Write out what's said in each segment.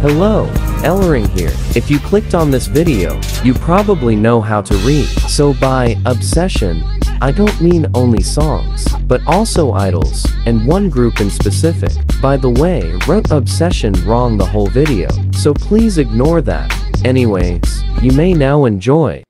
Hello, Ellering here. If you clicked on this video, you probably know how to read. So by obsession, I don't mean only songs, but also idols, and one group in specific. By the way, wrote obsession wrong the whole video, so please ignore that. Anyways, you may now enjoy.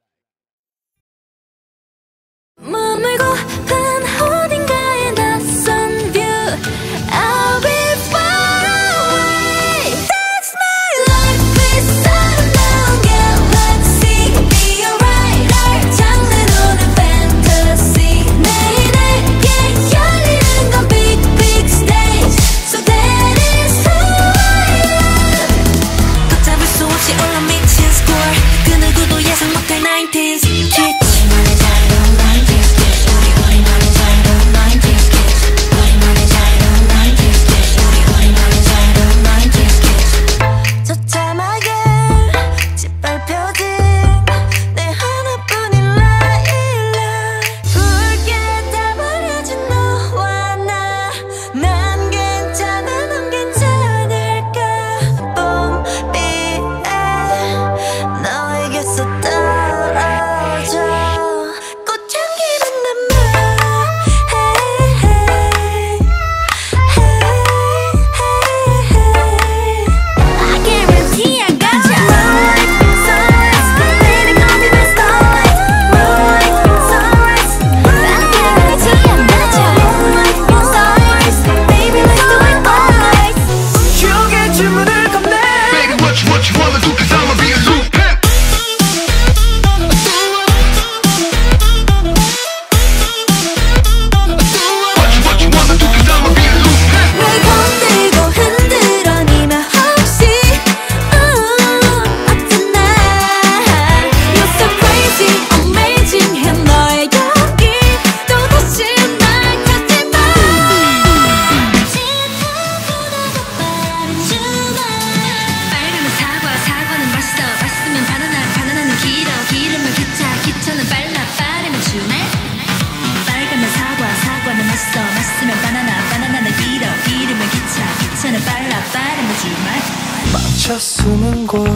멈춰 숨은 곳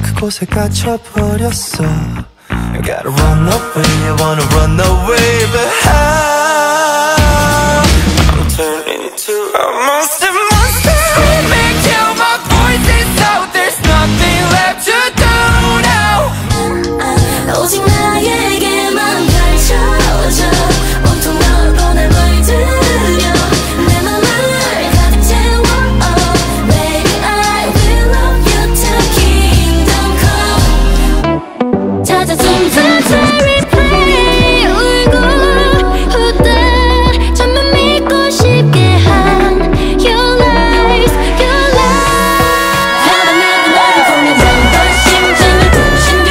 그곳에 갇혀버렸어 I gotta run away, I wanna run away But how I'm turning into a monster Screaming till my voice is out There's nothing left to do now 오직 나에게만 펼쳐져 온통 너로 날 물들여 내 맘을 가득 채워 Baby I will love you till kingdom come 찾아준 틈새 replay 울고 후대 잠만 믿고 싶게 한 Your lies, your lies 하나는 너를 보며 잠깐 심장이 부신 뒤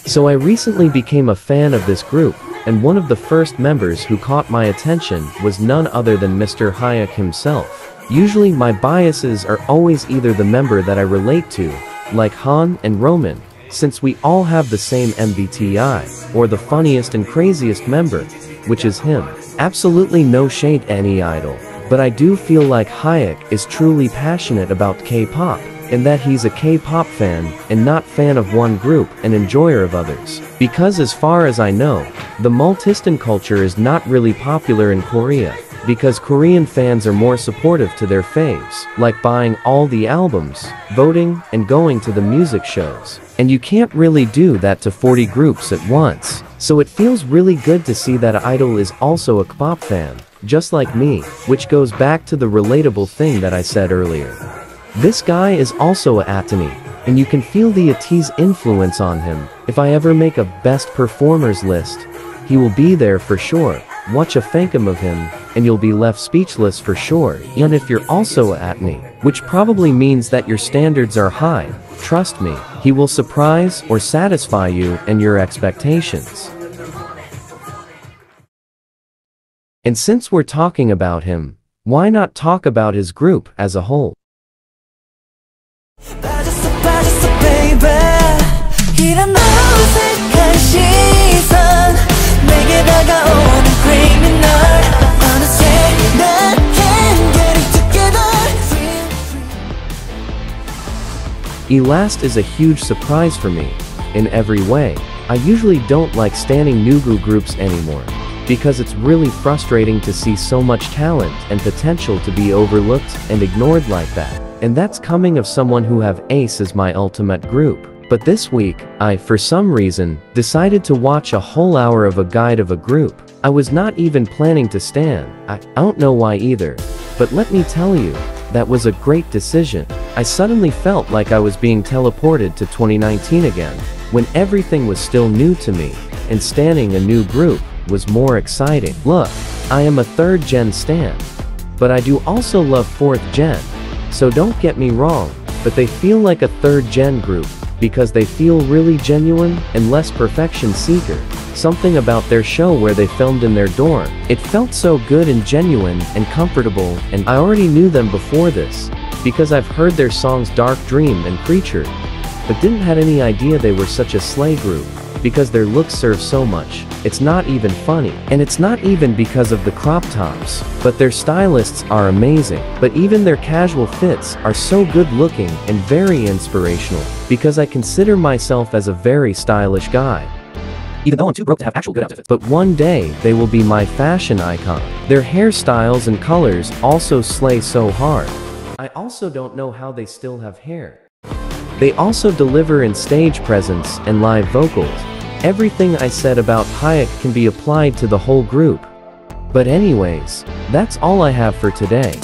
So I recently became a fan of this group, and one of the first members who caught my attention was none other than Mr. Hayek himself. Usually my biases are always either the member that I relate to, like Han and Roman, since we all have the same MBTI, or the funniest and craziest member, which is him. Absolutely no shade any idol, but I do feel like Hayek is truly passionate about K-pop, and that he's a K-pop fan, and not fan of one group and enjoyer of others. Because as far as I know, the multistan culture is not really popular in Korea, because Korean fans are more supportive to their faves, like buying all the albums, voting, and going to the music shows. And you can't really do that to 40 groups at once. So it feels really good to see that idol is also a K-pop fan, just like me, which goes back to the relatable thing that I said earlier. This guy is also a Atani, and you can feel the AT's influence on him. If I ever make a best performers list, he will be there for sure. watch a phantom of him, and you'll be left speechless for sure. And if you're also at me, which probably means that your standards are high, trust me, he will surprise or satisfy you and your expectations. And since we're talking about him, why not talk about his group as a whole? Elast is a huge surprise for me, in every way. I usually don't like standing new groups anymore, because it's really frustrating to see so much talent and potential to be overlooked and ignored like that. And that's coming of someone who have Ace as my ultimate group. But this week, I, for some reason, decided to watch a whole hour of a guide of a group. I was not even planning to stan. I don't know why either. But let me tell you, that was a great decision. I suddenly felt like I was being teleported to 2019 again, when everything was still new to me, and standing a new group was more exciting. Look, I am a 3rd gen stan, but I do also love 4th gen, so don't get me wrong, but they feel like a 3rd gen group, because they feel really genuine and less perfection seeker. Something about their show where they filmed in their dorm. It felt so good and genuine and comfortable, and I already knew them before this, because I've heard their songs Dark Dream and Preacher, but didn't have any idea they were such a slay group, because their looks serve so much. It's not even funny, and it's not even because of the crop tops, but their stylists are amazing. But even their casual fits are so good looking and very inspirational, because I consider myself as a very stylish guy. Even though I'm too broke to have actual good outfits. But one day, they will be my fashion icon. Their hairstyles and colors also slay so hard. I also don't know how they still have hair. They also deliver in stage presence and live vocals. Everything I said about Hayek can be applied to the whole group. But anyways, that's all I have for today.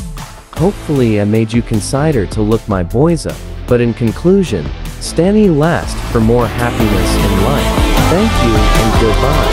Hopefully I made you consider to look my boys up. But in conclusion, Stanny last for more happiness in life. Thank you and goodbye.